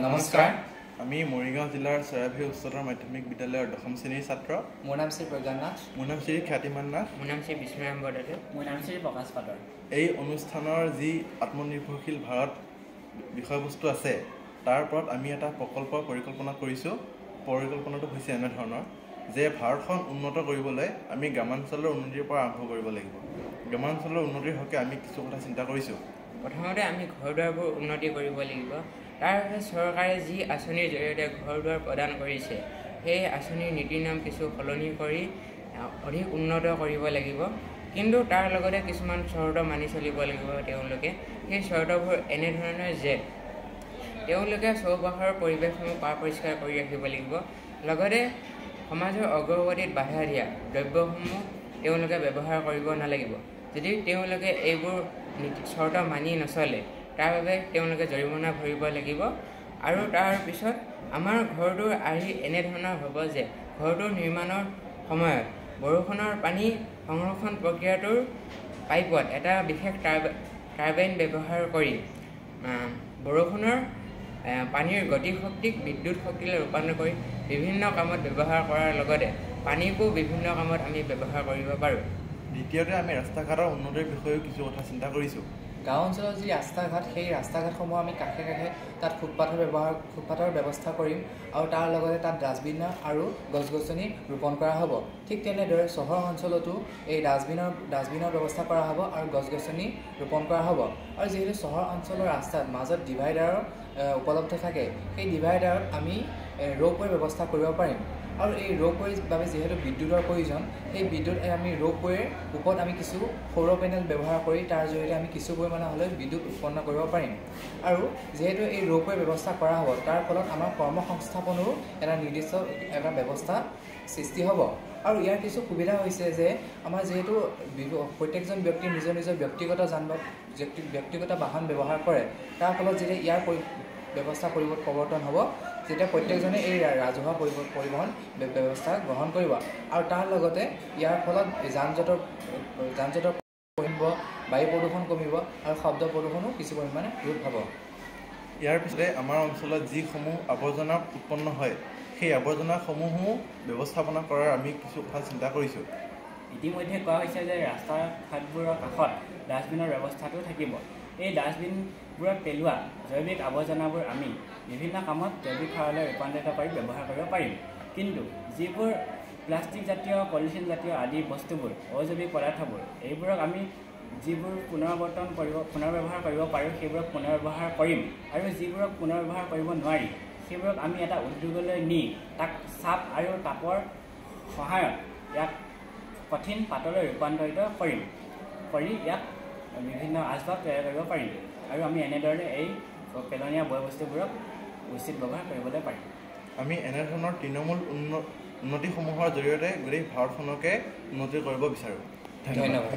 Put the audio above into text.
নমস্কাৰ আমি মৰিগাঁও জিলাৰ চৰাইবাহী উচ্চতৰ মাধ্যমিক বিদ্যালয়ৰ 10ম শ্ৰেণীৰ ছাত্ৰ। মোৰ নাম শ্ৰী প্ৰজ্ঞান নাথ। মোৰ নাম শ্ৰী খ্যাতিমান নাথ। মোৰ নাম শ্ৰী বিষ্ণুৰাম বৰদলৈ। মোৰ নাম শ্ৰী প্ৰকাশ পাটৰ। এই অনুষ্ঠানৰ যি আত্মনিৰ্ভৰশীল ভাৰত বিষয়বস্তু আছে তাৰ ওপৰত আমি এটা পৰিকল্পনা কৰিছোঁ। পৰিকল্পনাটো হৈছে এনেধৰণৰ যে ভাৰতখন উন্নত কৰিবলৈ আমি গ্ৰামাঞ্চলৰ উন্নতিৰ পৰা আৰম্ভ কৰিব লাগিব। গ্ৰামাঞ্চলৰ উন্নতিৰ হকে আমি কিছু কথা চিন্তা কৰিছোঁ। প্ৰথমতে আমি ঘৰ দুৱাৰবোৰ উন্নতি কৰিব লাগিব। তাৰ বাবে চৰকাৰে যি আঁচনিৰ জৰিয়তে ঘৰ দুৱাৰ প্ৰদান কৰিছে সেই আঁচনিৰ নীতি নিয়ম কিছু সলনি কৰি অধিক উন্নত কৰিব লাগিব। কিন্তু তাৰ লগতে কিছুমান চৰ্ত মানি চলিব লাগিব। তেওঁলোকে সেই চৰ্তবোৰ এনেধৰণৰ যে তেওঁলোকে চৌপাশৰ পৰিৱেশসমূহ পৰিষ্কাৰ কৰি ৰাখিব লাগিব। লগতে সমাজৰ অগ্ৰগতিত বাধা দিয়া দ্ৰব্যসমূহ তেওঁলোকে ব্যৱহাৰ কৰিব নালাগিব। যদি তেওঁলোকে এইবোৰ চৰ্ত মানি নচলে তাৰ বাবে তেওঁলোকে জৰিমনা ভৰিব লাগিব। আৰু তাৰপিছত আমাৰ ঘৰটোৰ আৰ্হি এনেধৰণৰ হ'ব যে ঘৰটোৰ নিৰ্মাণৰ সময়ত বৰষুণৰ পানী সংৰক্ষণ প্ৰক্ৰিয়াটোৰ পাইপত এটা বিশেষ টাৰ্বাইন ব্যৱহাৰ কৰি বৰষুণৰ পানীৰ গতিশক্তিক বিদ্যুৎ শক্তিলৈ ৰূপান্তৰ কৰি বিভিন্ন কামত ব্যৱহাৰ কৰাৰ লগতে পানীকো বিভিন্ন কামত আমি ব্যৱহাৰ কৰিব পাৰোঁ। দ্বিতীয়তে আমি ৰাস্তা ঘাটৰ উন্নতিৰ বিষয়েও কিছু কথা চিন্তা কৰিছোঁ। গাঁও অঞ্চলৰ যি ৰাস্তা ঘাট সেই ৰাস্তা ঘাটসমূহ আমি কাষে কাষে তাত ফুটপাথৰ ব্যৱস্থা কৰিম আৰু তাৰ লগতে তাত ডাষ্টবিন আৰু গছ গছনি ৰোপণ কৰা হ'ব। ঠিক তেনেদৰে চহৰ অঞ্চলতো এই ডাষ্টবিনৰ ব্যৱস্থা কৰা হ'ব আৰু গছ গছনি ৰোপণ কৰা হ'ব। আৰু যিহেতু চহৰ অঞ্চলৰ ৰাস্তাত মাজত ডিভাইডাৰ উপলব্ধ থাকে সেই ডিভাইডাৰত আমি ৰ'পৱে ব্যৱস্থা কৰিব পাৰিম। আৰু এই ৰ'পৱেৰ বাবে যিহেতু বিদ্যুতৰ প্ৰয়োজন সেই বিদ্যুৎ আমি ৰ'পৱেৰ ওপৰত আমি কিছু সৌৰ পেনেল ব্যৱহাৰ কৰি তাৰ জৰিয়তে আমি কিছু পৰিমাণৰ হ'লেও বিদ্যুৎ উৎপন্ন কৰিব পাৰিম। আৰু যিহেতু এই ৰ'পৱে ব্যৱস্থা কৰা হ'ব তাৰ ফলত আমাৰ কৰ্মসংস্থাপনৰো এটা নিৰ্দিষ্ট এটা ব্যৱস্থা সৃষ্টি হ'ব। আৰু ইয়াৰ কিছু সুবিধা হৈছে যে আমাৰ যিহেতু প্ৰত্যেকজন ব্যক্তিয়ে নিজৰ নিজৰ ব্যক্তিগত বাহন ব্যৱহাৰ কৰে তাৰ ফলত যেতিয়া ইয়াৰ ব্যৱস্থা প্ৰৱৰ্তন হ'ব তেতিয়া প্ৰত্যেকজনে এই ৰাজহুৱা পৰিবহণ ব্যৱস্থা গ্ৰহণ কৰিব। আৰু তাৰ লগতে ইয়াৰ ফলত যান জঁটৰ কমিব, বায়ু প্ৰদূষণ কমিব আৰু শব্দ প্ৰদূষণো কিছু পৰিমাণে ৰোধ হ'ব। ইয়াৰ পিছতে আমাৰ অঞ্চলত যিসমূহ আৱৰ্জনা উৎপন্ন হয় সেই আৱৰ্জনাসমূহো ব্যৱস্থাপনা কৰাৰ আমি কিছু কথা চিন্তা কৰিছোঁ। ইতিমধ্যে কোৱা হৈছে যে ৰাস্তা ঘাটবোৰৰ কাষত ডাষ্টবিনৰ ব্যৱস্থাটো থাকিব। এই ডাষ্টবিনবোৰত পেলোৱা জৈৱিক আৱৰ্জনাবোৰ আমি বিভিন্ন কামত জৈৱিক সাৰলৈ ৰূপান্তৰিত কৰি ব্যৱহাৰ কৰিব পাৰিম। কিন্তু যিবোৰ প্লাষ্টিক জাতীয় পলিথিন জাতীয় আদি বস্তুবোৰ অজৈৱিক পদাৰ্থবোৰ এইবোৰক আমি যিবোৰ পুনৰ্ব্যৱহাৰ কৰিব পাৰোঁ সেইবোৰক পুনৰ্ব্যৱহাৰ কৰিম। আৰু যিবোৰক পুনৰ্ব্যৱহাৰ কৰিব নোৱাৰি সেইবোৰক আমি এটা উদ্যোগলৈ নি তাক চাপ আৰু তাপৰ সহায়ত ইয়াক কঠিন পাতলৈ ৰূপান্তৰিত কৰি ইয়াক বিভিন্ন আচবাব তৈয়াৰ কৰিব পাৰিম। আৰু আমি এনেদৰে এই পেলনীয়া বয় বস্তুবোৰক উচিত ব্যৱহাৰ কৰিবলৈ পাৰিম। আমি এনেধৰণৰ তৃণমূল উন্নতিসমূহৰ জৰিয়তে গোটেই ভাৰতখনকে উন্নতি কৰিব বিচাৰোঁ। ধন্যবাদ।